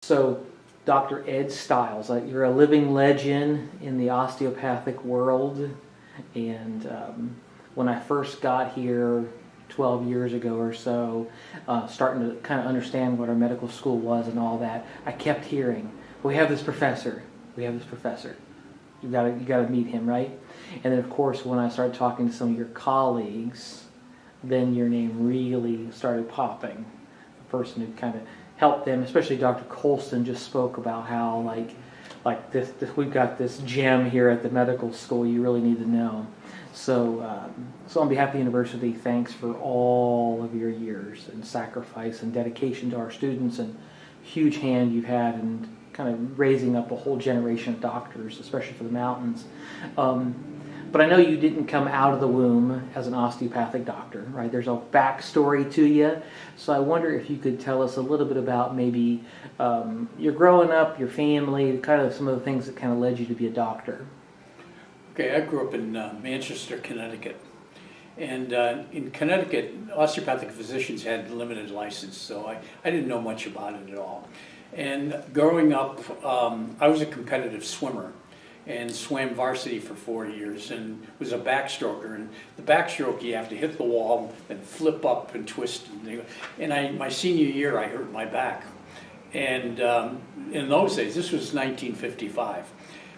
So, Dr. Ed Stiles, you're a living legend in the osteopathic world. And when I first got here 12 years ago or so, starting to kind of understand what our medical school was and all that, I kept hearing, "We have this professor. We have this professor. You gotta meet him, right?" And then, of course, when I started talking to some of your colleagues, then your name really started popping. The person who kind of help them, especially Dr. Colston, just spoke about how like this we've got this gem here at the medical school you really need to know. So on behalf of the university, thanks for all of your years and sacrifice and dedication to our students, and huge hand you've had in kind of raising up a whole generation of doctors, especially for the mountains. But I know you didn't come out of the womb as an osteopathic doctor, right? There's a backstory to you. So I wonder if you could tell us a little bit about maybe your growing up, your family, kind of some of the things that kind of led you to be a doctor. Okay, I grew up in Manchester, Connecticut. And in Connecticut, osteopathic physicians had limited license, so I didn't know much about it at all. And growing up, I was a competitive swimmer and swam varsity for 4 years and was a backstroker. And the backstroke, you have to hit the wall and flip up and twist. And my senior year, I hurt my back. And in those days, this was 1955.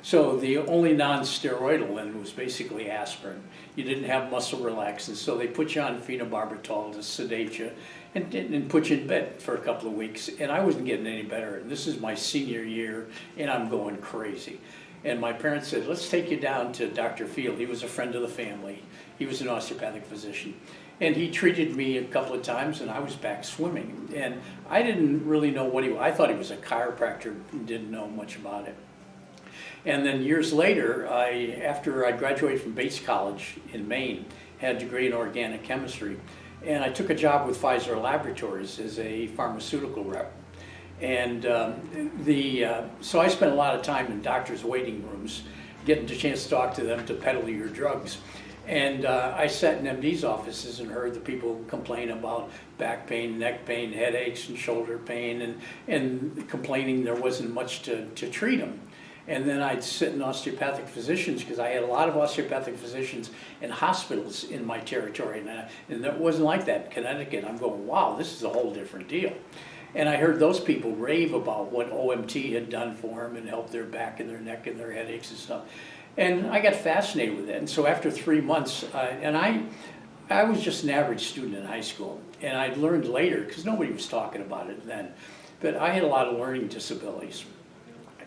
So the only non-steroidal then was basically aspirin. You didn't have muscle relaxants, so they put you on phenobarbital to sedate you and put you in bed for a couple of weeks. And I wasn't getting any better. And this is my senior year, and I'm going crazy. And my parents said, "Let's take you down to Dr. Field." He was a friend of the family. He was an osteopathic physician. And he treated me a couple of times, and I was back swimming. And I didn't really know what he was. I thought he was a chiropractor and didn't know much about it. And then years later, after I graduated from Bates College in Maine, had a degree in organic chemistry, and I took a job with Pfizer Laboratories as a pharmaceutical rep. And so I spent a lot of time in doctors' waiting rooms, getting the chance to talk to them to peddle your drugs. And I sat in MD's offices and heard the people complain about back pain, neck pain, headaches, and shoulder pain, and complaining there wasn't much to treat them. And then I'd sit in osteopathic physicians, because I had a lot of osteopathic physicians in hospitals in my territory. And that wasn't like that in Connecticut. I'm going, wow, this is a whole different deal. And I heard those people rave about what OMT had done for them and helped their back and their neck and their headaches and stuff. And I got fascinated with it. And so after 3 months, I was just an average student in high school. And I learned later, because nobody was talking about it then, but I had a lot of learning disabilities.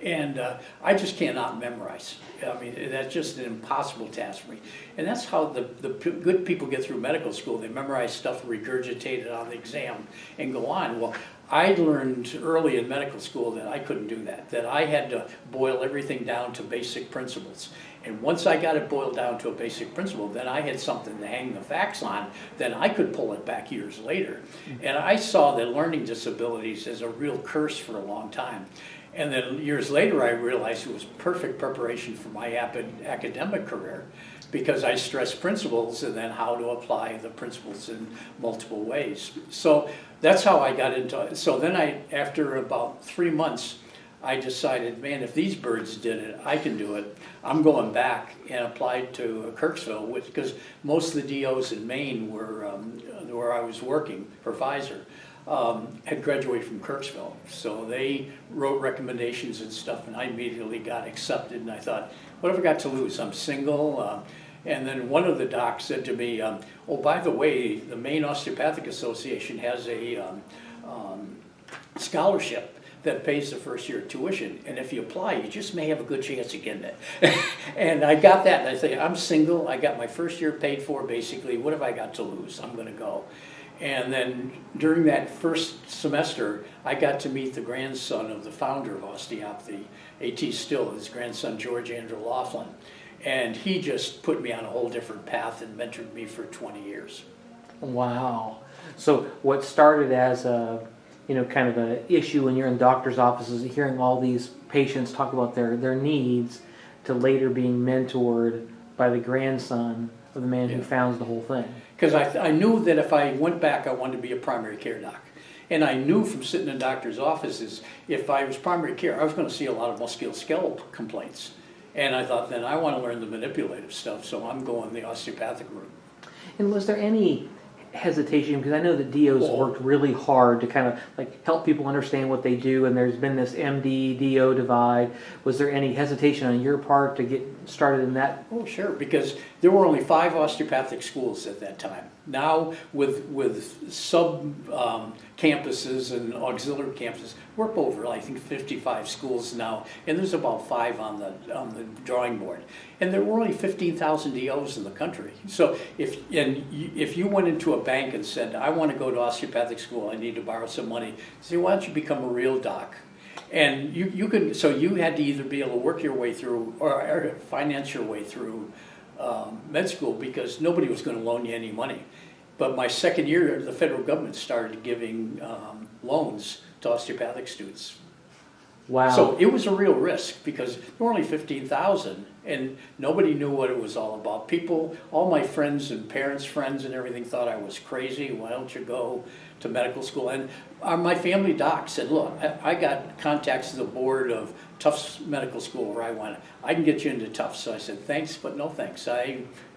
And I just cannot memorize. I mean, that's just an impossible task for me. And that's how the good people get through medical school. They memorize stuff, regurgitate it on the exam, and go on. Well, I learned early in medical school that I couldn't do that I had to boil everything down to basic principles. And once I got it boiled down to a basic principle, then I had something to hang the facts on, then I could pull it back years later. And I saw that learning disabilities as a real curse for a long time. And then years later, I realized it was perfect preparation for my academic career, because I stressed principles and then how to apply the principles in multiple ways. So that's how I got into it. So then after about 3 months, I decided, man, if these birds did it, I can do it. I'm going back and applied to Kirksville, because most of the DOs in Maine were where I was working for Pfizer. Had graduated from Kirksville. So they wrote recommendations and stuff, and I immediately got accepted. And I thought, what have I got to lose? I'm single. And then one of the docs said to me, "Oh, by the way, the Maine Osteopathic Association has a scholarship that pays the first year tuition. And if you apply, you just may have a good chance of getting it." And I got that, and I said, I'm single. I got my first year paid for, basically. What have I got to lose? I'm going to go. And then during that first semester, I got to meet the grandson of the founder of Osteopathy, A.T. Still, his grandson, George Andrew Laughlin. And he just put me on a whole different path and mentored me for 20 years. Wow. So what started as a, kind of an issue when you're in doctor's offices, hearing all these patients talk about their needs, to later being mentored by the grandson of the man who founds the whole thing. Because I knew that if I went back, I wanted to be a primary care doc. And I knew from sitting in doctor's offices, if I was primary care, I was going to see a lot of musculoskeletal complaints. And I thought, then I want to learn the manipulative stuff, so I'm going the osteopathic route. And was there any hesitation, because I know that DOs worked really hard to kind of like help people understand what they do, and there's been this MD DO divide. Was there any hesitation on your part to get started in that? Oh, sure, because there were only 5 osteopathic schools at that time. Now with sub campuses and auxiliary campuses, we're up over, I think, 55 schools now, and there's about 5 on the drawing board. And there were only 15,000 DOs in the country. So if you went into a bank and said, I want to go to osteopathic school, I need to borrow some money, say, why don't you become a real doc? And you could, so you had to either be able to work your way through or finance your way through med school, because nobody was going to loan you any money. But my second year, the federal government started giving loans to osteopathic students. Wow. So it was a real risk, because there were only 15,000 and nobody knew what it was all about. People, all my friends and parents' friends and everything thought I was crazy. Why don't you go to medical school? And my family doc said, look, I got contacts to the board of Tufts Medical School where I went. I can get you into Tufts. So I said, thanks, but no thanks.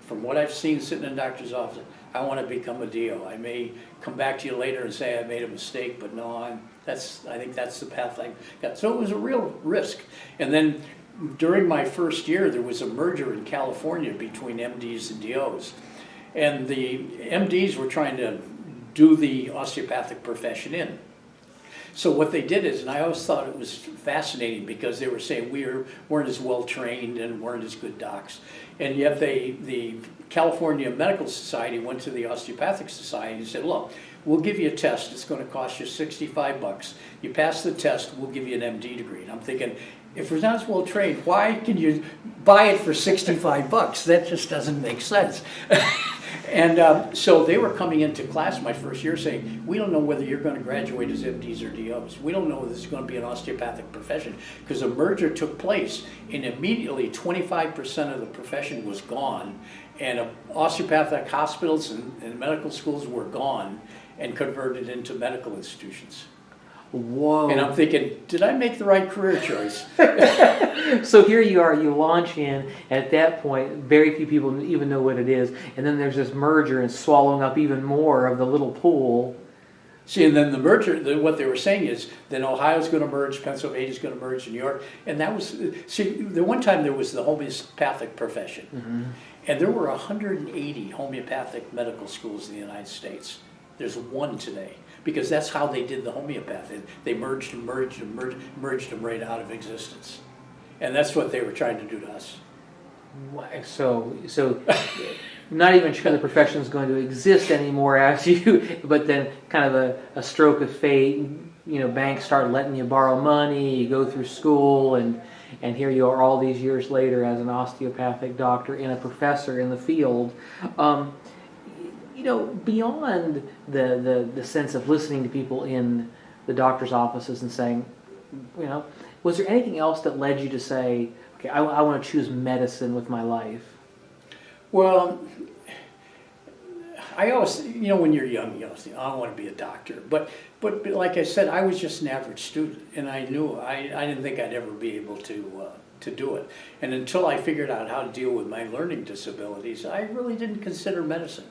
From what I've seen sitting in a doctor's office, I want to become a DO. I may come back to you later and say I made a mistake, but no, I think that's the path I got. So it was a real risk. And then during my first year, there was a merger in California between MDs and DOs. And the MDs were trying to do the osteopathic profession in. So what they did is, and I always thought it was fascinating, because they were saying we weren't as well trained and weren't as good docs. And yet the California Medical Society went to the Osteopathic Society and said, look, we'll give you a test. It's going to cost you $65. You pass the test, we'll give you an MD degree. And I'm thinking, if we're not as well trained, why can you buy it for $65? That just doesn't make sense. And so they were coming into class my first year saying, we don't know whether you're going to graduate as MDs or DOs. We don't know whether this is going to be an osteopathic profession, because a merger took place and immediately 25% of the profession was gone, and osteopathic hospitals and medical schools were gone and converted into medical institutions. Whoa. And I'm thinking, did I make the right career choice? So here you are, you launch in, at that point, very few people even know what it is, and then there's this merger and swallowing up even more of the little pool. See, and then the merger, what they were saying is, then Ohio's going to merge, Pennsylvania's going to merge, New York, and that was, see, the one time there was the homeopathic profession, and there were 180 homeopathic medical schools in the United States. There's one today, because that's how they did the homeopathy. They merged them right out of existence. And that's what they were trying to do to us. So not even sure the profession is going to exist anymore as you, but then kind of a stroke of fate, you know, banks start letting you borrow money, you go through school, and here you are all these years later as an osteopathic doctor and a professor in the field. You know, beyond the sense of listening to people in the doctor's offices and saying, you know, was there anything else that led you to say, okay, I want to choose medicine with my life? Well, I always, you know, when you're young, you always think, I want to be a doctor. But like I said, I was just an average student, and I knew I didn't think I'd ever be able to do it. And until I figured out how to deal with my learning disabilities, I really didn't consider medicine.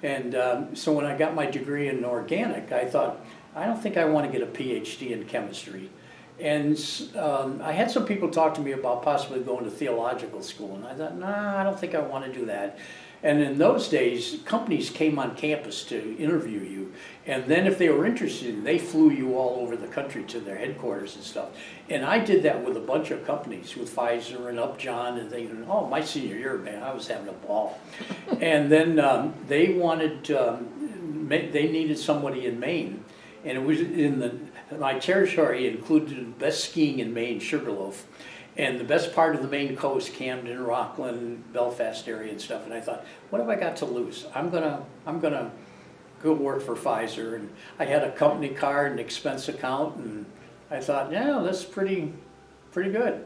And so when I got my degree in organic, I thought, I don't think I want to get a PhD in chemistry. And I had some people talk to me about possibly going to theological school, and I thought, nah, I don't think I want to do that. And in those days, companies came on campus to interview you, and then if they were interested, they flew you all over the country to their headquarters and stuff. And I did that with a bunch of companies, with Pfizer and Upjohn, and thinking, oh, my senior year, man, I was having a ball. And then they wanted, they needed somebody in Maine, and it was my territory included the best skiing in Maine, Sugarloaf, and the best part of the Maine coast, Camden, Rockland, Belfast area and stuff. And I thought, what have I got to lose? I'm gonna go work for Pfizer. And I had a company card, an expense account, and I thought, yeah, that's pretty good.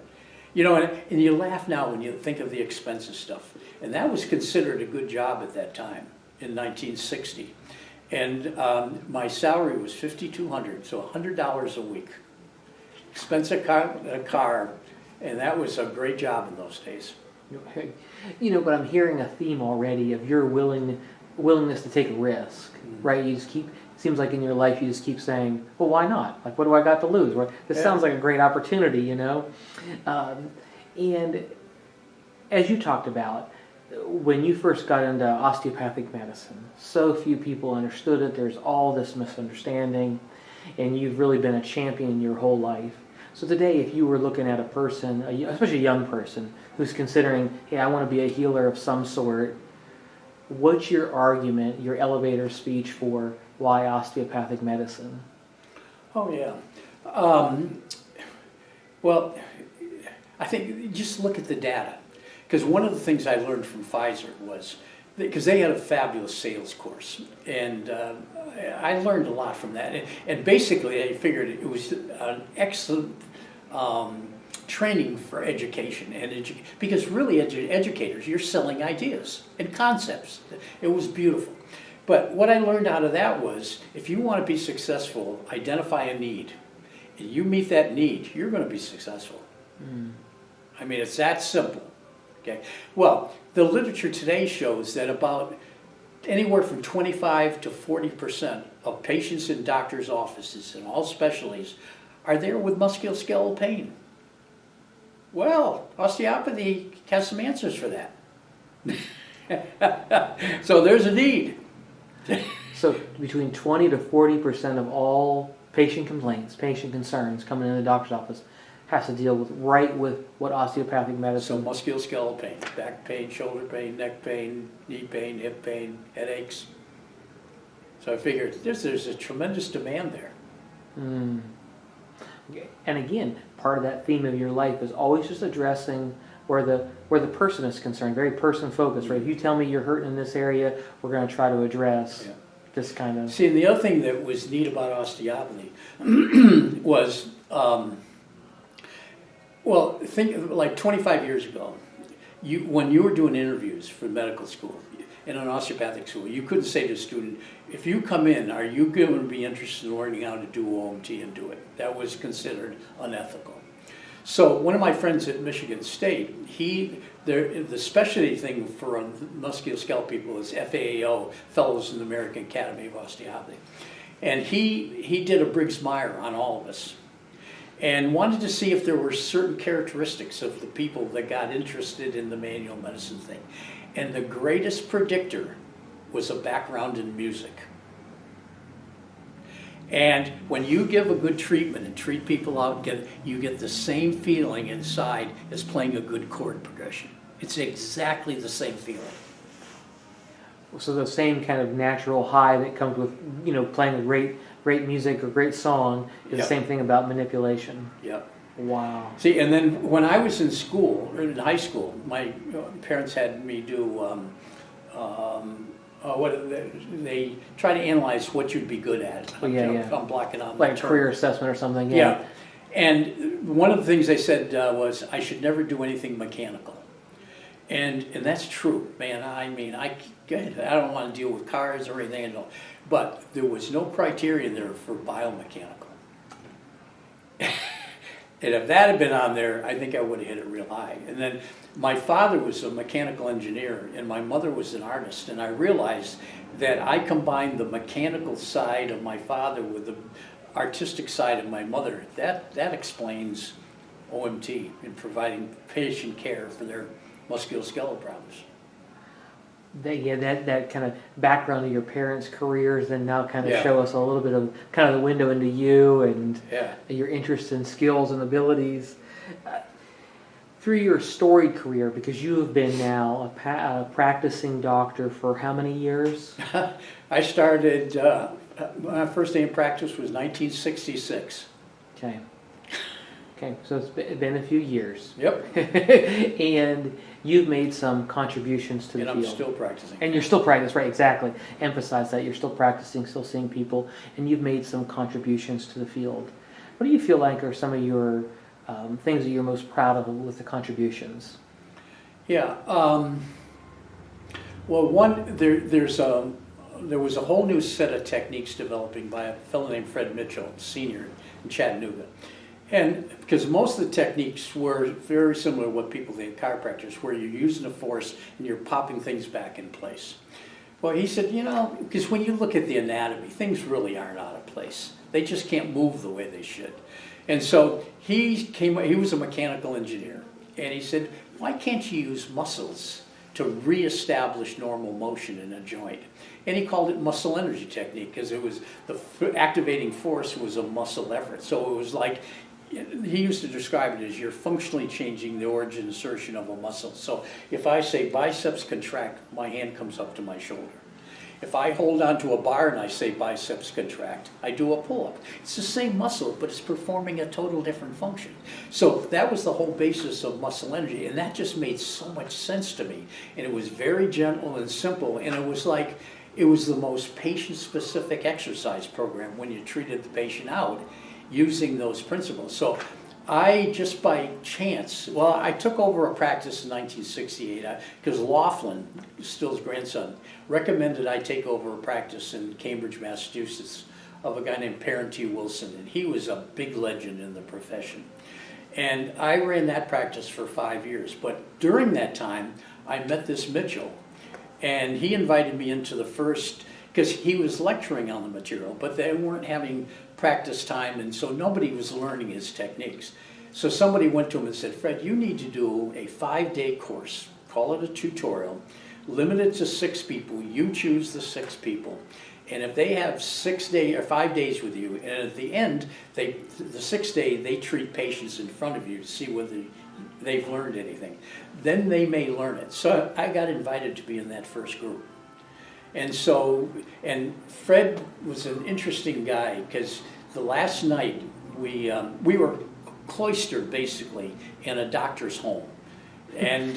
You know, and you laugh now when you think of the expensive stuff. And that was considered a good job at that time in 1960. And my salary was $5,200, so $100 a week. Expensive car, and that was a great job in those days. You know, but I'm hearing a theme already of your willingness to take a risk, right? You just keep, it seems like in your life you just keep saying, well, why not? Like, what do I got to lose? Well, this sounds like a great opportunity, you know? And as you talked about, when you first got into osteopathic medicine, so few people understood it. There's all this misunderstanding, and you've really been a champion your whole life. So today, if you were looking at a person, especially a young person, who's considering, hey, I want to be a healer of some sort, what's your argument, your elevator speech for why osteopathic medicine? Oh, yeah. Well, I think just look at the data. Because one of the things I learned from Pfizer was, because they had a fabulous sales course, and I learned a lot from that. And basically, I figured it was an excellent training for education, because really, educators, you're selling ideas and concepts. It was beautiful. But what I learned out of that was, if you want to be successful, identify a need, and you meet that need, you're going to be successful. I mean, it's that simple. Okay. Well, the literature today shows that about anywhere from 25 to 40% of patients in doctors' offices in all specialties are there with musculoskeletal pain. Well, osteopathy has some answers for that. So there's a need. So between 20 to 40% of all patient complaints, patient concerns coming in the doctor's office has to deal with what osteopathic medicine. So musculoskeletal pain, back pain, shoulder pain, neck pain, knee pain, hip pain, headaches. So I figured there's a tremendous demand there. And again, part of that theme of your life is always just addressing where the person is concerned, very person focused, right? If you tell me you're hurting in this area, we're going to try to address this kind of. See, and the other thing that was neat about osteopathy was. Well, think like 25 years ago, when you were doing interviews for medical school, in an osteopathic school, you couldn't say to a student, if you come in, are you going to be interested in learning how to do OMT and do it? That was considered unethical. So one of my friends at Michigan State, the specialty thing for musculoskeletal people is FAAO, Fellows in the American Academy of Osteopathy. And he did a Briggs-Meyer on all of us, and wanted to see if there were certain characteristics of the people that got interested in the manual medicine thing. And the greatest predictor was a background in music. And when you give a good treatment and treat people out, you get the same feeling inside as playing a good chord progression. It's exactly the same feeling. So the same kind of natural high that comes with, playing a great music or great song is the same thing about manipulation. Yep. Wow. See, and then when I was in school, or in high school, my parents had me do, they try to analyze what you'd be good at. I'm blocking on like a career assessment or something. Yeah. And one of the things they said was I should never do anything mechanical. And that's true, man. I mean, I don't want to deal with cars or anything, but there was no criterion there for biomechanical. And if that had been on there, I think I would have hit it real high. And then my father was a mechanical engineer, and my mother was an artist, and I realized that I combined the mechanical side of my father with the artistic side of my mother. That explains OMT in providing patient care for their musculoskeletal problems. That kind of background of your parents' careers and now kind of show us a little bit of kind of the window into you and your interest in skills and abilities. Through your storied career, because you have been now a practicing doctor for how many years? I started, my first day in practice was 1966. Okay, so it's been a few years. Yep. And you've made some contributions to the field. And I'm still practicing. And you're still practicing, right, exactly. Emphasize that. You're still practicing, still seeing people, and you've made some contributions to the field. What do you feel like are some of your things that you're most proud of with the contributions? Yeah. Well, there's a there was a whole new set of techniques developing by a fellow named Fred Mitchell, Sr. in Chattanooga. And because most of the techniques were very similar to what people think chiropractors, where you're using a force and you're popping things back in place. Well, he said, you know, because when you look at the anatomy, things really aren't out of place. They just can't move the way they should. And so he was a mechanical engineer, and he said, why can't you use muscles to reestablish normal motion in a joint? And he called it muscle energy technique, because it was the activating force was a muscle effort. So it was like, he used to describe it as you're functionally changing the origin insertion of a muscle. So if I say biceps contract, my hand comes up to my shoulder. If I hold onto a bar and I say biceps contract, I do a pull-up. It's the same muscle, but it's performing a total different function. So that was the whole basis of muscle energy, and that just made so much sense to me. And it was very gentle and simple, and it was like, it was the most patient-specific exercise program when you treated the patient out using those principles. So I, just by chance, well, I took over a practice in 1968 because Laughlin, Stiles' grandson, recommended I take over a practice in Cambridge, Massachusetts of a guy named Parent Wilson, and he was a big legend in the profession. And I ran that practice for 5 years, but during that time, I met this Mitchell, and he invited me into the first, because he was lecturing on the material, but they weren't having practice time, and so nobody was learning his techniques. So somebody went to him and said, Fred, you need to do a 5-day course, call it a tutorial, limit it to 6 people, you choose the 6 people, and if they have 5 days with you, and at the end, the 6th day, they treat patients in front of you to see whether they've learned anything, then they may learn it. So I got invited to be in that first group. And so, and Fred was an interesting guy, because the last night we were cloistered basically in a doctor's home, and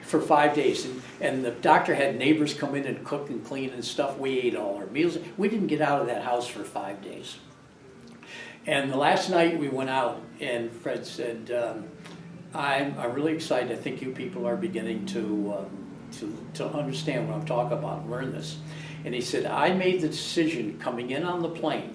for 5 days, and the doctor had neighbors come in and cook and clean and stuff. We ate all our meals. We didn't get out of that house for 5 days. And the last night we went out, and Fred said, I'm really excited. I think you people are beginning to understand what I'm talking about, learn this. And he said, I made the decision coming in on the plane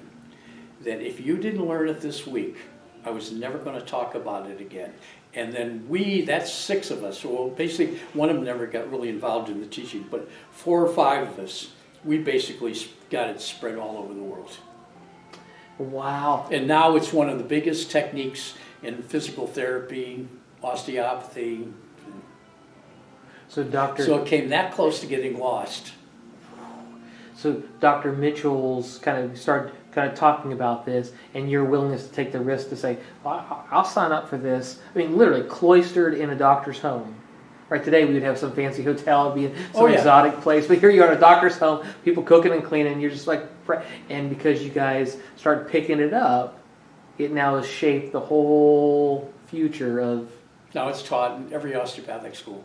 that if you didn't learn it this week, I was never going to talk about it again. And then that's 6 of us. Well, basically, one of them never got really involved in the teaching, but 4 or 5 of us, we basically got it spread all over the world. Wow. And now it's one of the biggest techniques in physical therapy, osteopathy. So it came that close to getting lost. So Dr. Mitchell's started talking about this, and your willingness to take the risk to say, I'll sign up for this. I mean, literally cloistered in a doctor's home. Right, today we would have some fancy hotel, it'd be some exotic place, but here you are in a doctor's home, people cooking and cleaning, and you're just like, and because you guys started picking it up, it now has shaped the whole future of... Now it's taught in every osteopathic school.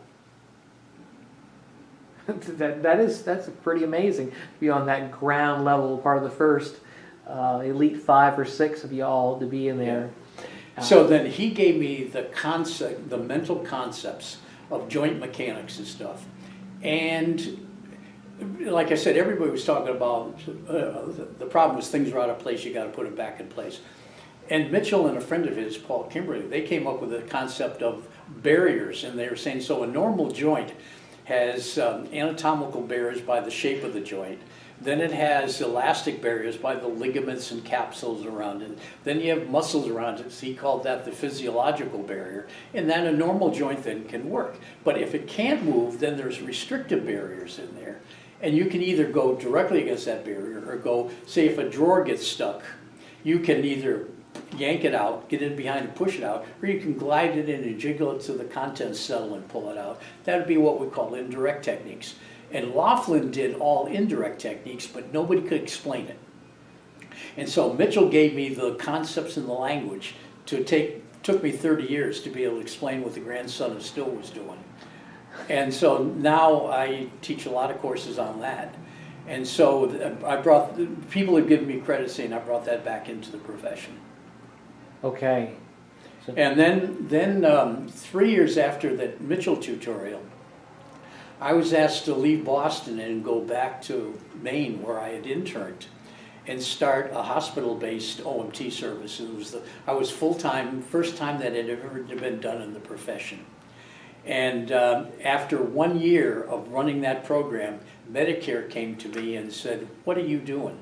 That's pretty amazing to be on that ground level, part of the first elite 5 or 6 of y'all to be in there. Yeah. So then he gave me the concept, the mental concepts of joint mechanics and stuff. And like I said, everybody was talking about the problem was things are out of place, you got to put them back in place. And Mitchell and a friend of his, Paul Kimberly, they came up with the concept of barriers, and they were saying, so a normal joint has anatomical barriers by the shape of the joint. Then it has elastic barriers by the ligaments and capsules around it. Then you have muscles around it, so he called that the physiological barrier. And then a normal joint then can work. But if it can't move, then there's restrictive barriers in there. And you can either go directly against that barrier or go, say if a drawer gets stuck, you can either yank it out, get in behind and push it out, or you can glide it in and jiggle it so the contents settle and pull it out. That would be what we call indirect techniques. And Laughlin did all indirect techniques, but nobody could explain it. And so Mitchell gave me the concepts and the language took me 30 years to be able to explain what the grandson of Still was doing. And so now I teach a lot of courses on that. And so people have given me credit saying I brought that back into the profession. Okay. And then 3 years after that Mitchell tutorial, I was asked to leave Boston and go back to Maine where I had interned and start a hospital-based OMT service. I was full-time, first time that had ever been done in the profession. And after 1 year of running that program, Medicare came to me and said, what are you doing?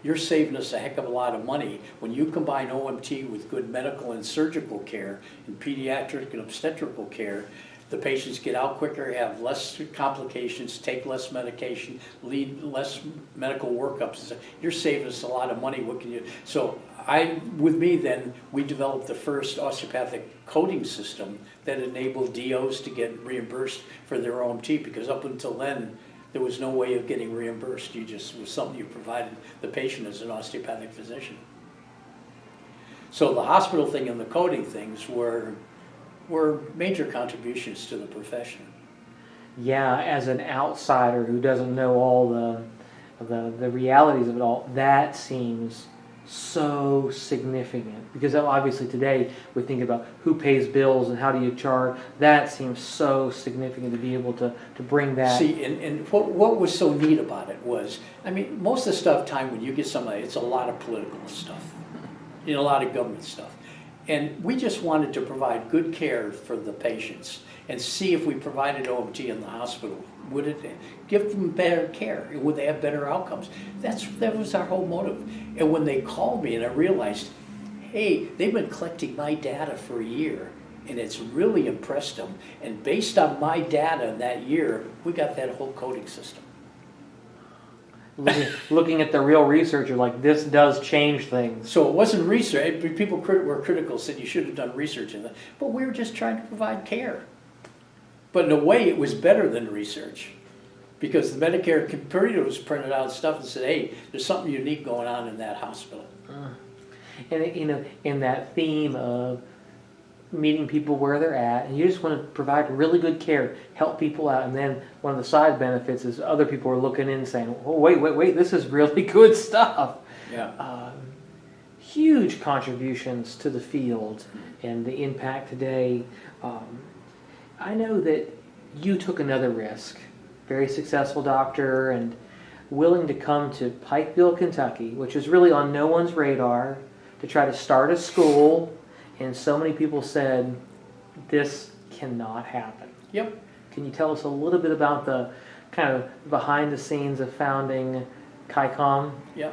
You're saving us a heck of a lot of money. When you combine OMT with good medical and surgical care and pediatric and obstetrical care, the patients get out quicker, have less complications, take less medication, lead less medical workups. You're saving us a lot of money. What can you? So with me then, we developed the first osteopathic coding system that enabled DOs to get reimbursed for their OMT, because up until then, there was no way of getting reimbursed. It was something you provided the patient as an osteopathic physician. So the hospital thing and the coding things were major contributions to the profession. Yeah, as an outsider who doesn't know all the realities of it all, that seems so significant, because obviously today we think about who pays bills and how do you charge. That seems so significant to be able to bring that. See, and what was so neat about it was, I mean, most of the stuff, time when you get somebody, it's a lot of political stuff, a lot of government stuff. And we just wanted to provide good care for the patients and see if we provided OMT in the hospital, would it give them better care? Would they have better outcomes? That was our whole motive. And when they called me and I realized, hey, they've been collecting my data for a year and it's really impressed them. And based on my data that year, we got that whole coding system. Looking at the real research, you're like, this does change things. So it wasn't research. People were critical, said you should have done research in that. But we were just trying to provide care. But in a way, it was better than research, because the Medicare computers printed out stuff and said, hey, there's something unique going on in that hospital. And in that theme of meeting people where they're at, and you just want to provide really good care, help people out, and then one of the side benefits is other people are looking in saying, oh, wait, this is really good stuff. Yeah. Huge contributions to the field and the impact today. I know that you took another risk, very successful doctor, and willing to come to Pikeville, Kentucky, which is really on no one's radar, to try to start a school. And so many people said, this cannot happen. Yep. Can you tell us a little bit about the kind of behind the scenes of founding KaiCom? Yeah.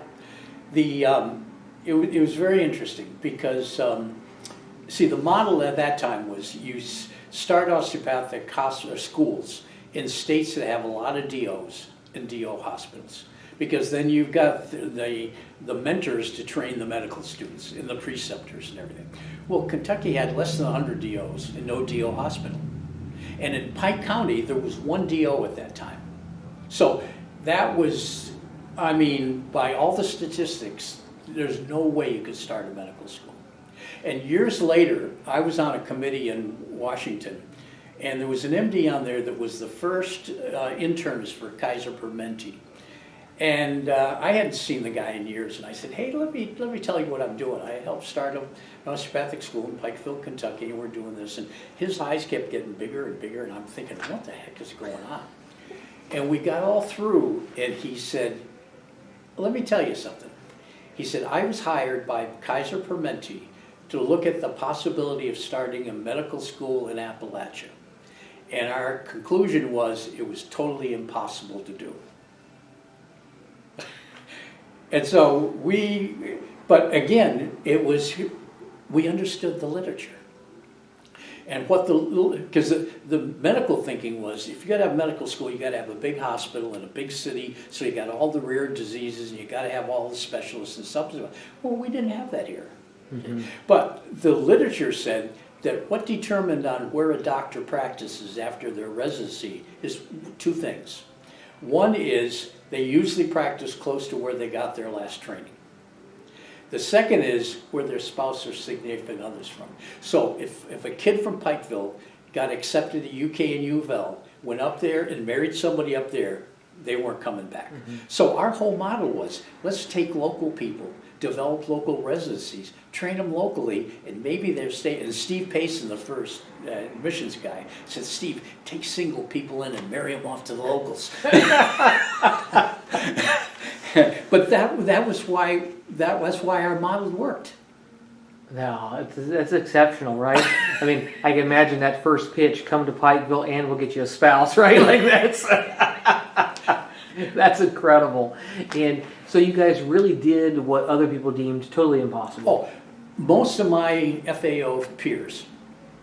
It was very interesting because, see, the model at that time was you start osteopathic schools in states that have a lot of DOs and DO hospitals, because then you've got the mentors to train the medical students and the preceptors and everything. Well, Kentucky had less than 100 DOs and no DO hospital. And in Pike County, there was one DO at that time. So that was, I mean, by all the statistics, there's no way you could start a medical school. And years later, I was on a committee in Washington, and there was an MD on there that was the first internist for Kaiser Permanente. And I hadn't seen the guy in years, and I said, hey, let me tell you what I'm doing. I helped start an osteopathic school in Pikeville, Kentucky, and we're doing this. And his eyes kept getting bigger and bigger, and I'm thinking, what the heck is going on? And we got all through, and he said, let me tell you something. He said, I was hired by Kaiser Permanente to look at the possibility of starting a medical school in Appalachia. And our conclusion was it was totally impossible to do. And so but again, we understood the literature. And because the medical thinking was, if you got to have a medical school, you got to have a big hospital in a big city, so you got all the rare diseases, and you got to have all the specialists and stuff. Well, we didn't have that here. Mm-hmm. But the literature said that what determined on where a doctor practices after their residency is two things. One is they usually practice close to where they got their last training. The second is where their spouse or significant others from. So if a kid from Pikeville got accepted to UK and U of L, went up there and married somebody up there, they weren't coming back. Mm-hmm. So our whole model was, let's take local people, develop local residencies, train them locally, and maybe they're staying. And Steve Payson, the first admissions guy, said, Steve, take single people in and marry them off to the locals. But that was why our model worked. No, that's exceptional, right? I mean, I can imagine that first pitch, come to Pikeville and we'll get you a spouse, right? Like that's incredible. And so you guys really did what other people deemed totally impossible. Oh, most of my FAO peers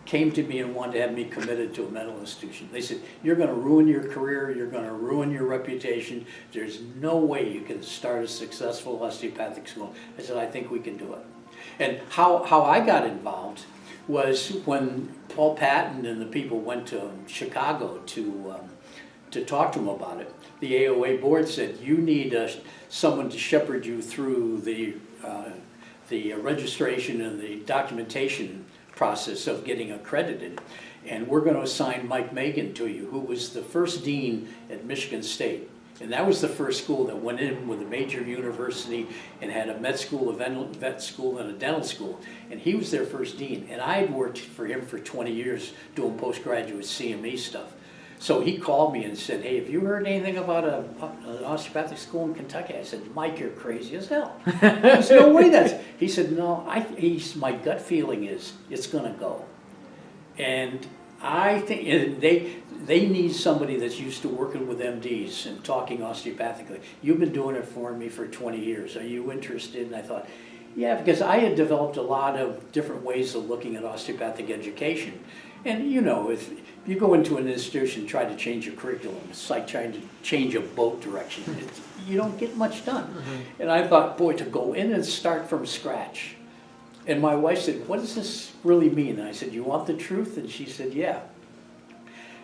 came to me and wanted to have me committed to a mental institution. They said, you're going to ruin your career, you're going to ruin your reputation, there's no way you can start a successful osteopathic school. I said, I think we can do it. And how I got involved was when Paul Patton and the people went to Chicago to talk to him about it. The AOA board said, you need someone to shepherd you through the registration and the documentation process of getting accredited. And we're going to assign Mike Megan to you, who was the first dean at Michigan State. And that was the first school that went in with a major university and had a med school, a vet school, and a dental school. And he was their first dean. And I had worked for him for 20 years doing postgraduate CME stuff. So he called me and said, hey, have you heard anything about an osteopathic school in Kentucky? I said, Mike, you're crazy as hell. There's no way that's... He said, no, my gut feeling is it's going to go. And I think they need somebody that's used to working with MDs and talking osteopathically. You've been doing it for me for 20 years. Are you interested? And I thought, yeah, because I had developed a lot of different ways of looking at osteopathic education. And you know, if you go into an institution and try to change your curriculum, it's like trying to change a boat direction. You don't get much done. Mm-hmm. And I thought, boy, to go in and start from scratch. And my wife said, what does this really mean? And I said, you want the truth? And she said, yeah.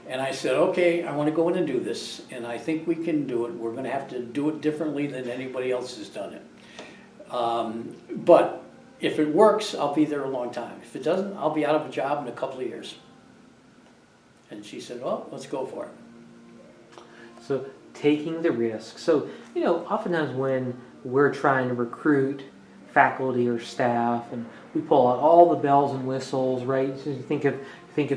And I said, okay, I want to go in and do this, and I think we can do it. We're going to have to do it differently than anybody else has done it. But if it works, I'll be there a long time. If it doesn't, I'll be out of a job in a couple of years. And she said, well, let's go for it. So taking the risk. So, you know, oftentimes when we're trying to recruit faculty or staff, and we pull out all the bells and whistles, right? So you think of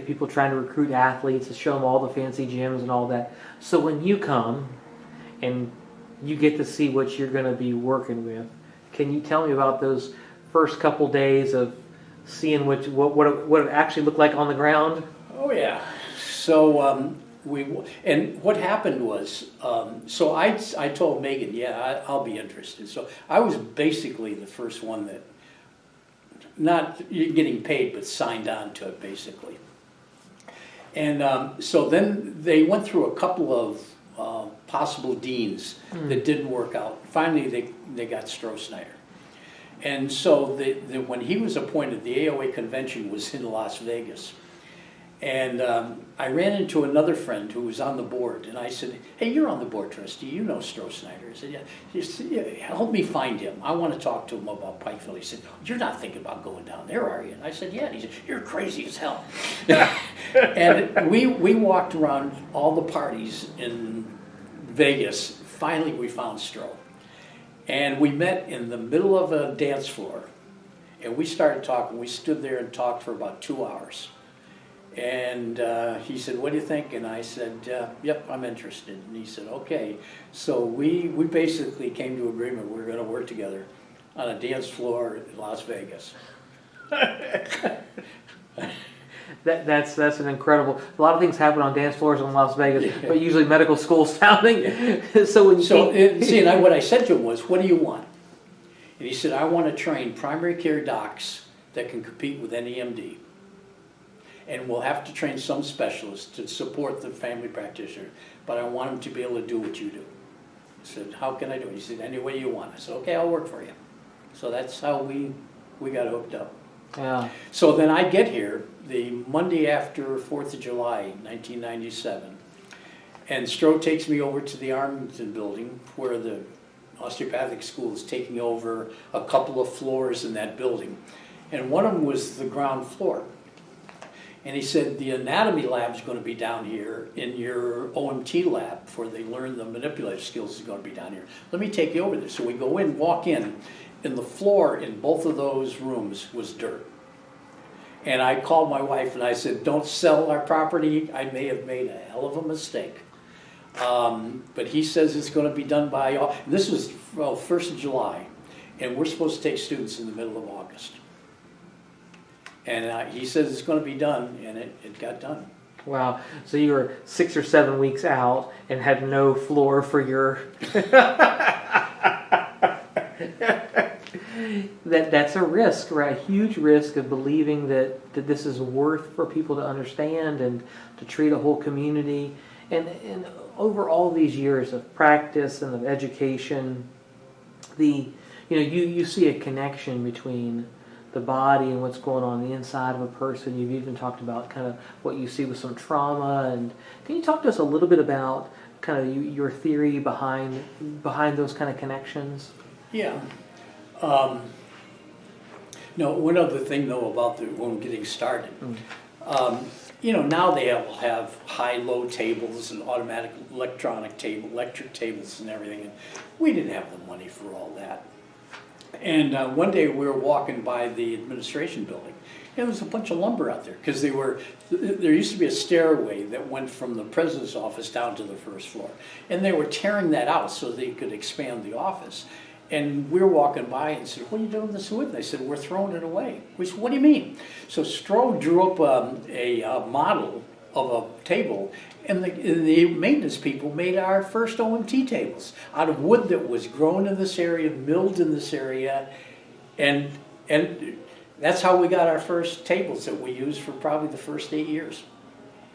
people trying to recruit athletes to show them all the fancy gyms and all that. So when you come and you get to see what you're going to be working with, can you tell me about those first couple days of seeing what it actually looked like on the ground? Oh yeah. So and what happened was, so I told Megan, yeah, I'll be interested. So I was basically the first one that, not getting paid, but signed on to it basically. And so then they went through a couple of possible deans that didn't work out. Finally, they got Stroh-Snyder. And so when he was appointed, the AOA convention was in Las Vegas. And I ran into another friend who was on the board, and I said, hey, you're on the board, trustee, you know Stroh-Snyder. He said, yeah. He said, yeah, help me find him. I want to talk to him about Pikeville. He said, you're not thinking about going down there, are you? And I said, yeah. And he said, you're crazy as hell. And we walked around all the parties in Vegas. Finally, we found Stroh. And we met in the middle of a dance floor, and we started talking. We stood there and talked for about 2 hours. And he said, what do you think? And I said, yep, I'm interested. And he said, okay. So we basically came to agreement we're going to work together on a dance floor in Las Vegas. That's an incredible. A lot of things happen on dance floors in Las Vegas, but usually medical school sounding. And what I said to him was, what do you want? And he said, I want to train primary care docs that can compete with any MD. And we'll have to train some specialists to support the family practitioner, but I want them to be able to do what you do. I said, how can I do it? He said, any way you want. I said, okay, I'll work for you. So that's how we got hooked up. Yeah. So then I get here the Monday after 4th of July, 1997, and Stroh takes me over to the Arlington building where the osteopathic school is taking over a couple of floors in that building. And one of them was the ground floor. And he said, the anatomy lab is going to be down here, in your OMT lab, where they learn the manipulative skills is going to be down here. Let me take you over there. So we go in, walk in, and the floor in both of those rooms was dirt. And I called my wife and I said, don't sell our property. I may have made a hell of a mistake. But he says it's going to be done by, this was, 1st of July, and we're supposed to take students in the middle of August. And he says it's going to be done, and it got done. Wow. So you were 6 or 7 weeks out and had no floor for your... That's a risk, right? A huge risk of believing that this is worth for people to understand and to treat a whole community. And over all these years of practice and of education, you see a connection between the body and what's going on the inside of a person. You've even talked about kind of what you see with some trauma. And can you talk to us a little bit about kind of your theory behind those kind of connections? Yeah. No, one other thing though about when getting started. Now they all have high-low tables and automatic electric tables and everything. And we didn't have the money for all that. And one day we were walking by the administration building, and there was a bunch of lumber out there because there used to be a stairway that went from the president's office down to the first floor, and they were tearing that out so they could expand the office. And we were walking by and said, "What are you doing with this wood?" And they said, "We're throwing it away." We said, "What do you mean?" So Stroh drew up a model of a table, and the maintenance people made our first OMT tables out of wood that was grown in this area, milled in this area, and that's how we got our first tables that we used for probably the first 8 years.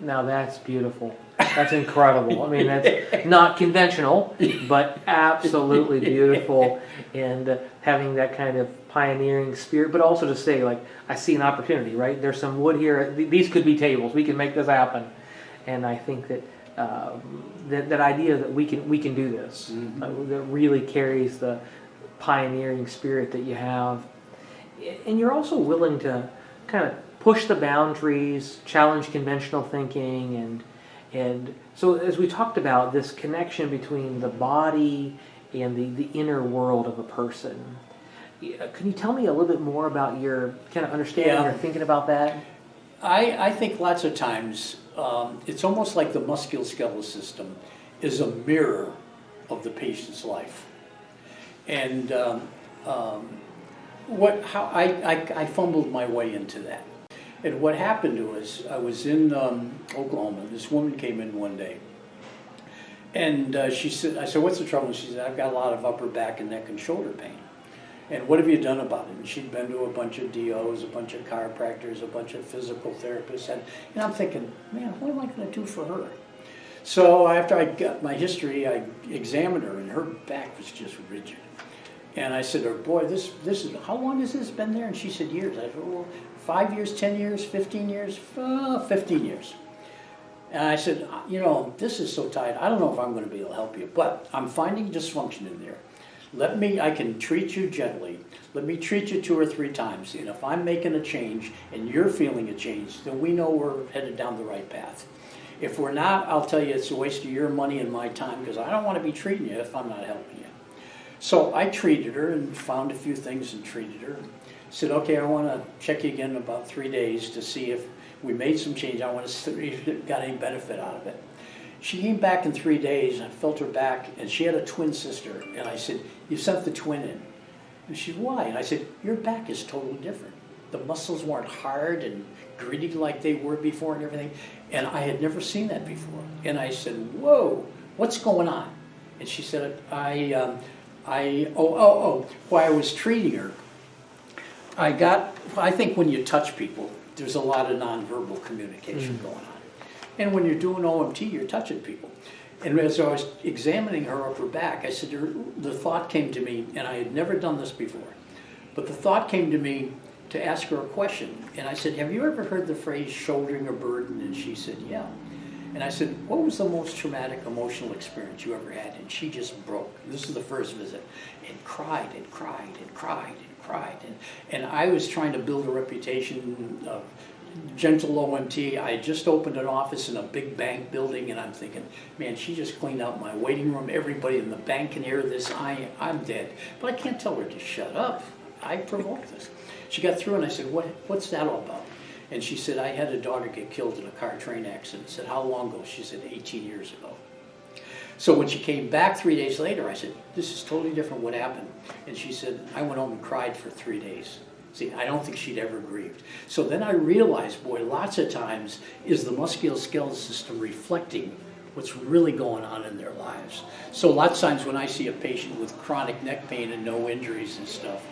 Now that's beautiful. That's incredible. I mean, that's not conventional, but absolutely beautiful. And having that kind of pioneering spirit, but also to say, like, I see an opportunity, right? There's some wood here. These could be tables. We can make this happen. And I think that that idea that we can do this, that really carries the pioneering spirit that you have. And you're also willing to kind of push the boundaries, challenge conventional thinking, and so as we talked about this connection between the body and the inner world of a person. Can you tell me a little bit more about your kind of understanding or thinking about that? I think lots of times it's almost like the musculoskeletal system is a mirror of the patient's life. And I fumbled my way into that. And what happened was, I was in Oklahoma. This woman came in one day, and she said, I said, "What's the trouble?" And she said, "I've got a lot of upper back and neck and shoulder pain. And what have you done about it?" And she'd been to a bunch of DOs, a bunch of chiropractors, a bunch of physical therapists, and I'm thinking, man, what am I going to do for her? So after I got my history, I examined her, and her back was just rigid. And I said to her, "Boy, this is, how long has this been there?" And she said, "Years." I said, "Well, 5 years, 10 years, 15 years?" 15 years. And I said, "This is so tight. I don't know if I'm going to be able to help you, but I'm finding dysfunction in there. I can treat you gently. Let me treat you 2 or 3 times. And if I'm making a change and you're feeling a change, then we know we're headed down the right path. If we're not, I'll tell you it's a waste of your money and my time, because I don't want to be treating you if I'm not helping you." So I treated her and found a few things and treated her. Said, "Okay, I want to check you again in about 3 days to see if we made some change. I want to see if you got any benefit out of it." She came back in 3 days. I felt her back, and she had a twin sister. And I said, "You sent the twin in." And she said, "Why?" And I said, "Your back is totally different. The muscles weren't hard and gritty like they were before and everything." And I had never seen that before. And I said, "Whoa, what's going on?" And she said, while I was treating her, I think when you touch people, there's a lot of nonverbal communication going on. And when you're doing OMT, you're touching people. And as I was examining her upper back, I said, the thought came to me, and I had never done this before, but the thought came to me to ask her a question. And I said, "Have you ever heard the phrase shouldering a burden?" And she said, "Yeah." And I said, "What was the most traumatic emotional experience you ever had?" And she just broke. This is the first visit. And cried and cried and cried and cried. And I was trying to build a reputation of gentle OMT. I just opened an office in a big bank building, and I'm thinking, man, she just cleaned out my waiting room. Everybody in the bank can hear this. I'm dead. But I can't tell her to shut up. I provoked this. She got through, and I said, what's that all about? And she said, I had a daughter get killed in a car train accident. I said, how long ago? She said, 18 years ago. So when she came back 3 days later, I said, this is totally different. What happened? And she said, I went home and cried for 3 days. See, I don't think she'd ever grieved. So then I realized, boy, lots of times is the musculoskeletal system reflecting what's really going on in their lives. So lots of times when I see a patient with chronic neck pain and no injuries and stuff,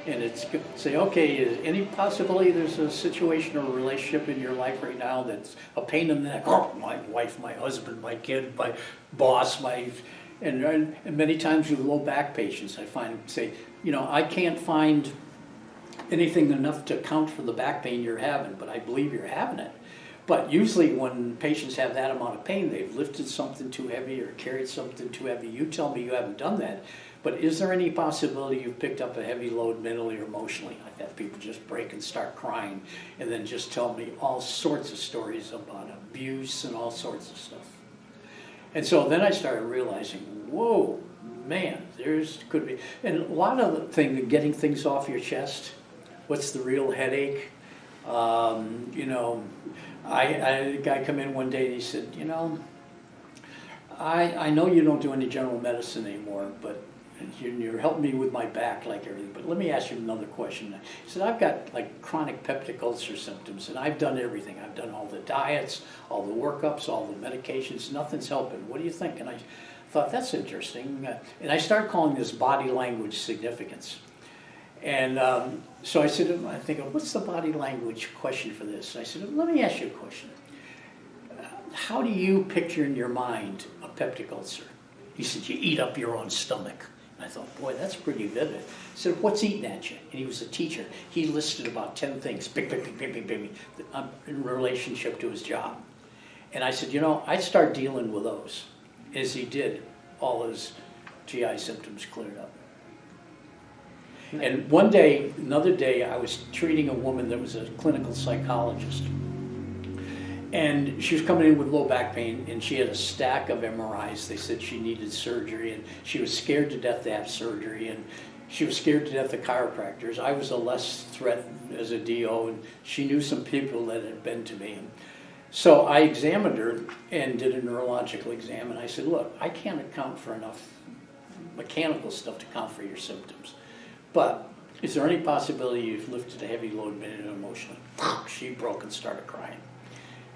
and it's say, okay, is any possibility there's a situation or a relationship in your life right now that's a pain in the neck? Oh, my wife, my husband, my kid, my boss, and many times with low back patients, I find say, I can't find anything enough to account for the back pain you're having, but I believe you're having it. But usually when patients have that amount of pain, they've lifted something too heavy or carried something too heavy. You tell me you haven't done that, but is there any possibility you've picked up a heavy load mentally or emotionally? I've had people just break and start crying and then just tell me all sorts of stories about abuse and all sorts of stuff. And so then I started realizing, whoa, man, could be, and a lot of the thing, getting things off your chest. What's the real headache? I had a guy come in one day and he said, I know you don't do any general medicine anymore, but you're helping me with my back like everything. But let me ask you another question. He said, I've got like chronic peptic ulcer symptoms, and I've done everything. I've done all the diets, all the workups, all the medications. Nothing's helping. What do you think? And I thought, that's interesting. And I started calling this body language significance. And so I said, I think, what's the body language question for this? I said, let me ask you a question. How do you picture in your mind a peptic ulcer? He said, you eat up your own stomach. And I thought, boy, that's pretty vivid. I said, what's eating at you? And he was a teacher. He listed about 10 things, big, in relationship to his job. And I said, I'd start dealing with those. As he did, all his GI symptoms cleared up. And another day, I was treating a woman that was a clinical psychologist. And she was coming in with low back pain, and she had a stack of MRIs. They said she needed surgery, and she was scared to death to have surgery, and she was scared to death of chiropractors. I was a less threat as a DO, and she knew some people that had been to me. So I examined her and did a neurological exam, and I said, look, I can't account for enough mechanical stuff to account for your symptoms. But is there any possibility you've lifted a heavy load mentally and emotionally? She broke and started crying.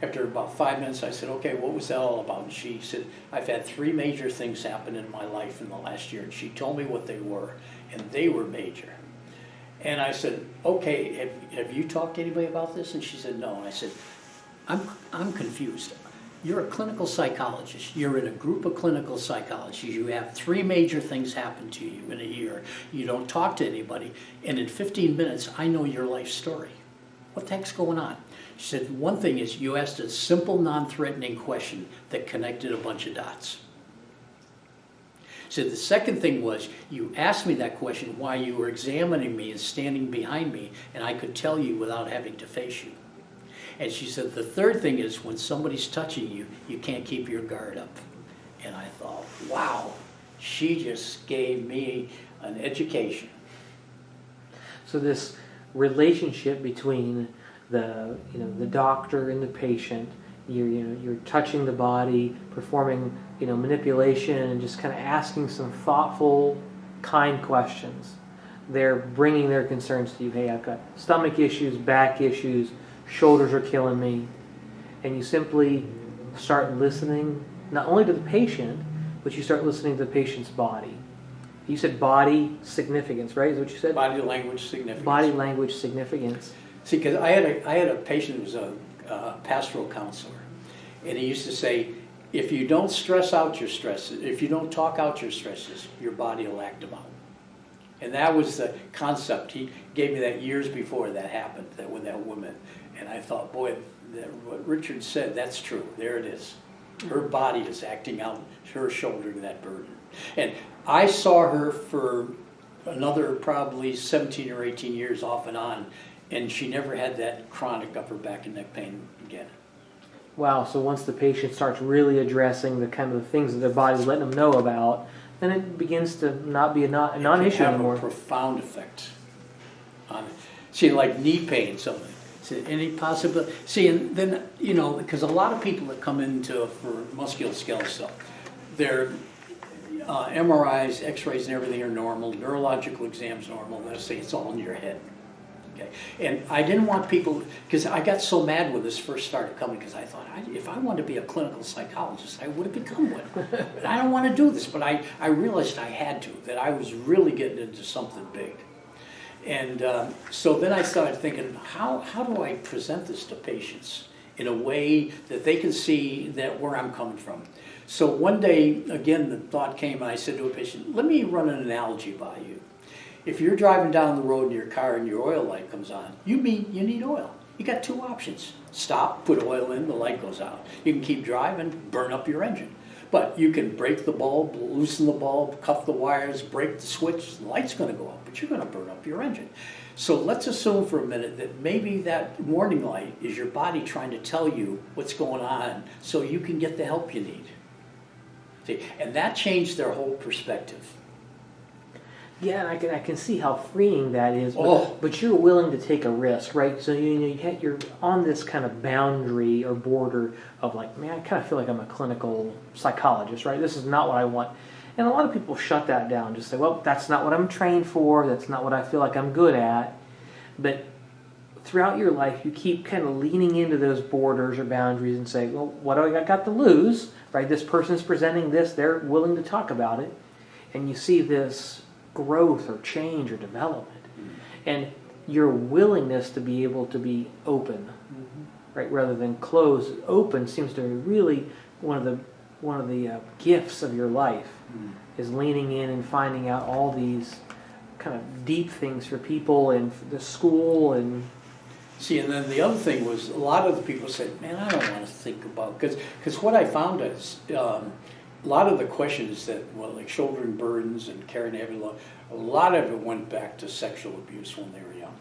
After about 5 minutes, I said, okay, what was that all about? And she said, I've had 3 major things happen in my life in the last year. And she told me what they were, and they were major. And I said, okay, have you talked to anybody about this? And she said, no. And I said, I'm confused. You're a clinical psychologist. You're in a group of clinical psychologists. You have 3 major things happen to you in a year. You don't talk to anybody. And in 15 minutes, I know your life story. What the heck's going on? She said, one thing is you asked a simple, non-threatening question that connected a bunch of dots. She said, the second thing was you asked me that question while you were examining me and standing behind me, and I could tell you without having to face you. And she said, the third thing is when somebody's touching you, you can't keep your guard up. And I thought, wow, she just gave me an education. So this relationship between the doctor and the patient, you're touching the body, performing manipulation, and just kind of asking some thoughtful, kind questions. They're bringing their concerns to you. Hey, I've got stomach issues, back issues, shoulders are killing me. And you simply start listening, not only to the patient, but you start listening to the patient's body. You said body significance, right? Is that what you said? Body language significance. Body language significance. See, because I had a patient who was a pastoral counselor, and he used to say, if you don't stress out your stresses, if you don't talk out your stresses, your body will act them out. And that was the concept. He gave me that years before that happened, that with that woman. And I thought, boy, what Richard said, that's true. There it is. Her body is acting out, her shouldering that burden. And I saw her for another probably 17 or 18 years off and on. and she never had that chronic upper back and neck pain again. Wow, so once the patient starts really addressing the kind of the things that their body's letting them know about, then it begins to not be a non-issue anymore. It can have a profound effect on it. See, like knee pain, something. See, any possibility? See, and then, because a lot of people that come into for musculoskeletal stuff, their MRIs, X-rays, and everything are normal. Neurological exams normal. Let's say it's all in your head. Okay, and I didn't want people, because I got so mad when this first started coming, because I thought, if I wanted to be a clinical psychologist, I would have become one. But I don't want to do this, but I realized I had to, that I was really getting into something big. And so then I started thinking, how do I present this to patients in a way that they can see that where I'm coming from? So one day, again, the thought came, and I said to a patient, let me run an analogy by you. If you're driving down the road in your car and your oil light comes on, you mean you need oil. You got two options. Stop, put oil in, the light goes out. You can keep driving, burn up your engine. But you can break the bulb, loosen the bulb, cuff the wires, break the switch, the light's going to go up, but you're going to burn up your engine. So let's assume for a minute that maybe that warning light is your body trying to tell you what's going on so you can get the help you need. See, and that changed their whole perspective. Yeah, and I can see how freeing that is, but you're willing to take a risk, right? So you're on this kind of boundary or border of like, man, I kind of feel like I'm a clinical psychologist, right? This is not what I want. And a lot of people shut that down, just say, well, that's not what I'm trained for, that's not what I feel like I'm good at. But throughout your life, you keep kind of leaning into those borders or boundaries and say, well, what do I got to lose, right? This person's presenting this, they're willing to talk about it. And you see this growth or change or development, and your willingness to be able to be open, right, rather than closed. Open seems to be really one of the gifts of your life, is leaning in and finding out all these kind of deep things for people and for the school. And see, and then the other thing was, a lot of the people said, man, I don't want to think about, because what I found is a lot of the questions that, like shouldering burdens and carrying heavy load, a lot of it went back to sexual abuse when they were young.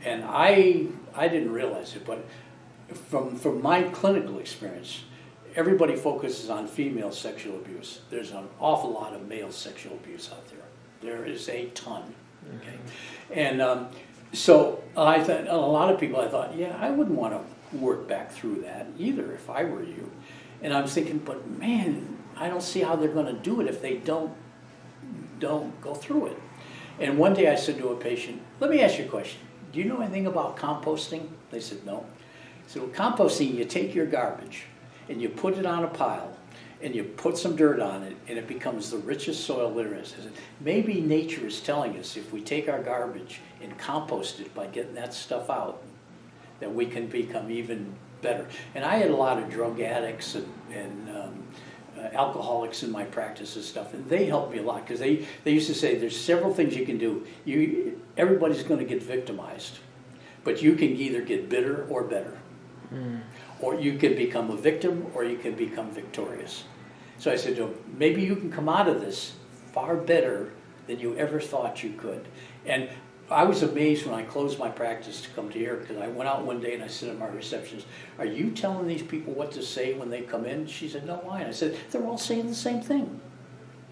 And I didn't realize it, but from my clinical experience, everybody focuses on female sexual abuse. There's an awful lot of male sexual abuse out there. There is a ton. Okay, and so I thought, a lot of people, I thought, yeah, I wouldn't want to work back through that either if I were you. And I'm thinking, but man, I don't see how they're going to do it if they don't go through it. And one day I said to a patient, let me ask you a question. Do you know anything about composting? They said, no. So composting, you take your garbage and you put it on a pile and you put some dirt on it and it becomes the richest soil there is. I said, maybe nature is telling us if we take our garbage and compost it by getting that stuff out, that we can become even better. And I had a lot of drug addicts and alcoholics in my practice and stuff, and they helped me a lot, because they used to say there's several things you can do. Everybody's going to get victimized, but you can either get bitter or better. Or you can become a victim or you can become victorious. So I said to him, maybe you can come out of this far better than you ever thought you could. And I was amazed when I closed my practice to come to here, because I went out one day and I said to my receptionist, are you telling these people what to say when they come in? She said, no, why? And I said, they're all saying the same thing.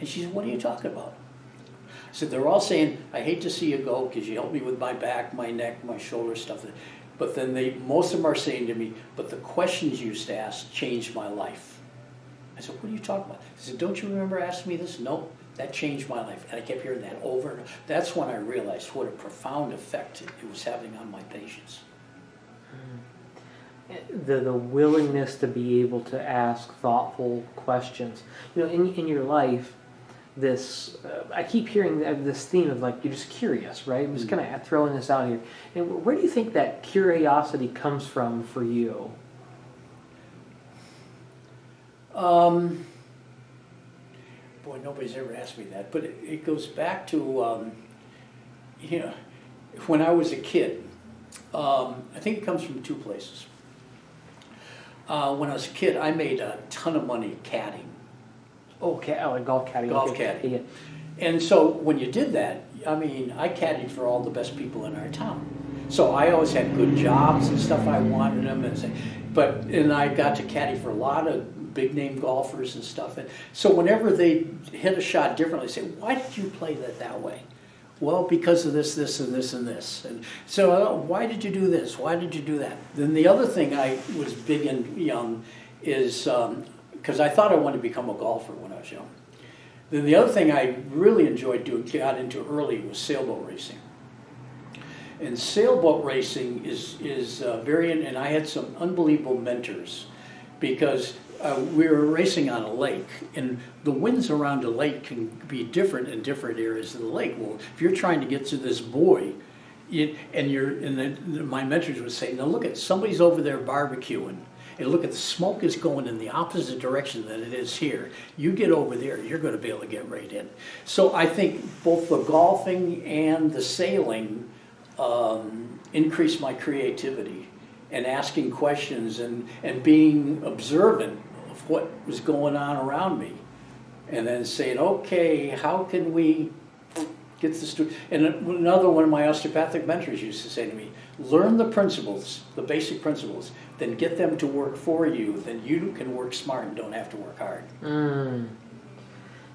And she said, what are you talking about? I said, they're all saying, I hate to see you go because you helped me with my back, my neck, my shoulder stuff. But then most of them are saying to me, but the questions you used to ask changed my life. I said, what are you talking about? I said, don't you remember asking me this? No. That changed my life. And I kept hearing that over and over. That's when I realized what a profound effect it was having on my patients. The willingness to be able to ask thoughtful questions. In your life, this I keep hearing this theme of like, you're just curious, right? I'm just kind of throwing this out here. And where do you think that curiosity comes from for you? Boy, nobody's ever asked me that, but it goes back to, when I was a kid. I think it comes from two places. When I was a kid, I made a ton of money caddying. Like golf caddying. Golf caddying. Yeah. And so when you did that, I mean, I caddied for all the best people in our town. So I always had good jobs and stuff I wanted them, and I got to caddy for a lot of big name golfers and stuff. And so whenever they hit a shot differently, they say, "Why did you play that way?" Well, because of this, this, and this, and this. And so, why did you do this? Why did you do that? Then the other thing I was big and young is because I thought I wanted to become a golfer when I was young. Then the other thing I really enjoyed doing, got into early, was sailboat racing. And sailboat racing is very, and I had some unbelievable mentors because we were racing on a lake, and the winds around a lake can be different in different areas of the lake. Well, if you're trying to get to this buoy, my mentors would say, "Now look at somebody's over there barbecuing, and look at the smoke is going in the opposite direction than it is here. You get over there, you're going to be able to get right in." So I think both the golfing and the sailing increased my creativity and asking questions and being observant of what was going on around me, and then saying, okay, how can we get the student? And another one of my osteopathic mentors used to say to me, learn the principles, the basic principles, then get them to work for you, then you can work smart and don't have to work hard.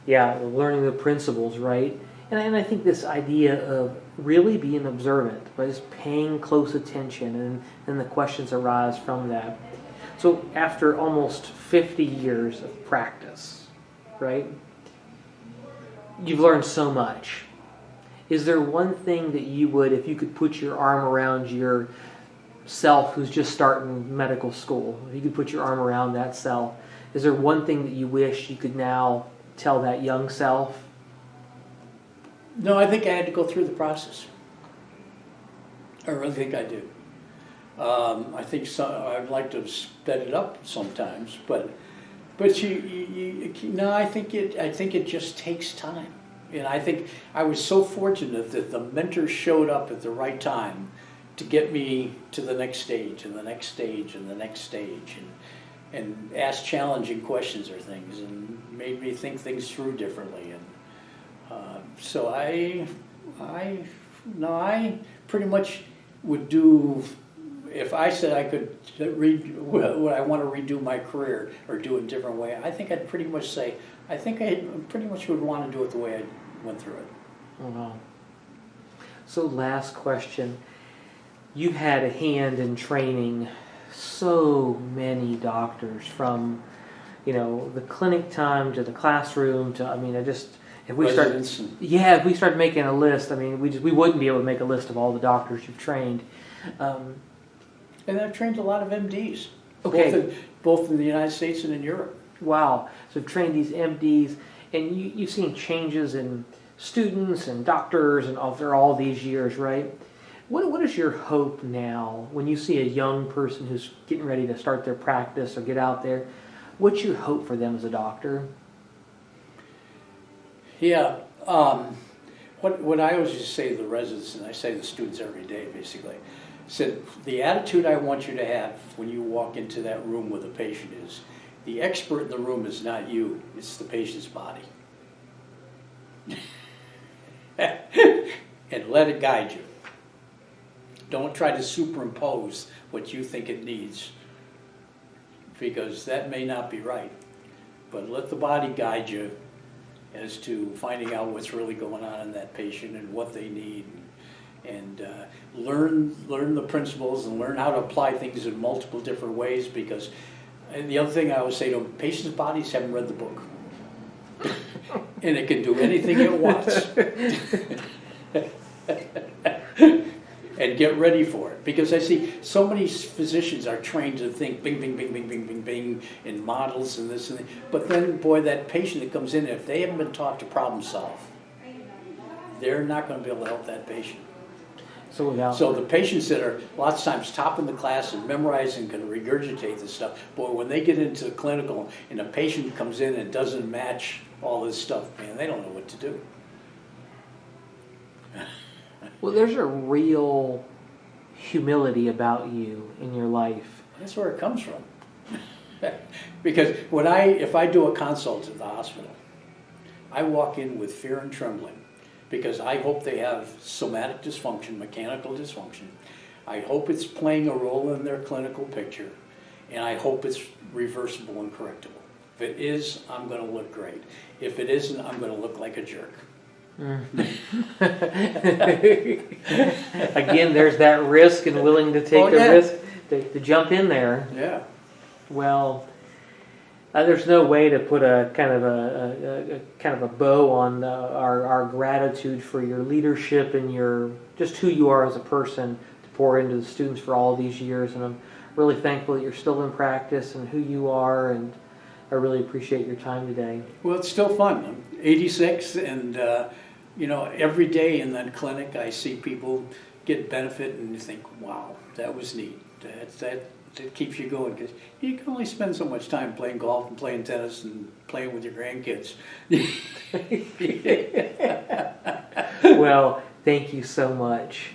Yeah, learning the principles, right? And I think this idea of really being observant, but just paying close attention, and then the questions arise from that. So after almost 50 years of practice, right, you've learned so much. Is there one thing that you would, if you could put your arm around your self who's just starting medical school, if you could put your arm around that self, is there one thing that you wish you could now tell that young self? No, I think I had to go through the process. I really think I did. I think I'd like to have sped it up sometimes, but no, I think it just takes time. And I think I was so fortunate that the mentor showed up at the right time to get me to the next stage and the next stage and the next stage, and ask challenging questions or things, and made me think things through differently. And so I pretty much would do, if I said I could would I want to redo my career or do it a different way, I think I'd pretty much say, I think I pretty much would want to do it the way I went through it. Oh, wow. So last question. You've had a hand in training so many doctors, from, the clinic time to the classroom to, if we start making a list, we wouldn't be able to make a list of all the doctors you've trained. And I've trained a lot of MDs, okay, both in the United States and in Europe. Wow. So you've trained these MDs, and you've seen changes in students and doctors and after all these years, right? What is your hope now when you see a young person who's getting ready to start their practice or get out there? What's your hope for them as a doctor? Yeah, what I always just say to the residents, and I say to the students every day, basically, said the attitude I want you to have when you walk into that room with a patient is, the expert in the room is not you, it's the patient's body. And let it guide you. Don't try to superimpose what you think it needs, because that may not be right. But let the body guide you as to finding out what's really going on in that patient and what they need, and learn the principles and learn how to apply things in multiple different ways, because the other thing I always say to them, patients' bodies haven't read the book. And it can do anything it wants. And get ready for it. Because I see so many physicians are trained to think bing, bing, bing, bing, bing, bing, bing, in models and this and that. But then, boy, that patient that comes in, if they haven't been taught to problem solve, they're not going to be able to help that patient. So the patients that are lots of times top in the class and memorizing can regurgitate this stuff, boy, when they get into the clinical and a patient comes in and doesn't match all this stuff, man, they don't know what to do. Well, there's a real humility about you in your life. That's where it comes from. Because if I do a consult at the hospital, I walk in with fear and trembling, because I hope they have somatic dysfunction, mechanical dysfunction, I hope it's playing a role in their clinical picture, and I hope it's reversible and correctable. If it is, I'm going to look great. If it isn't, I'm going to look like a jerk. Again, there's that risk and willing to take the risk to jump in there. Yeah. Well, there's no way to put a kind of a bow on our gratitude for your leadership and your just who you are as a person to pour into the students for all these years. And I'm really thankful that you're still in practice and who you are, and I really appreciate your time today. Well, it's still fun. I'm 86, and every day in that clinic, I see people get benefit, and you think, "Wow, that was neat." That keeps you going, because you can only spend so much time playing golf and playing tennis and playing with your grandkids. Well, thank you so much.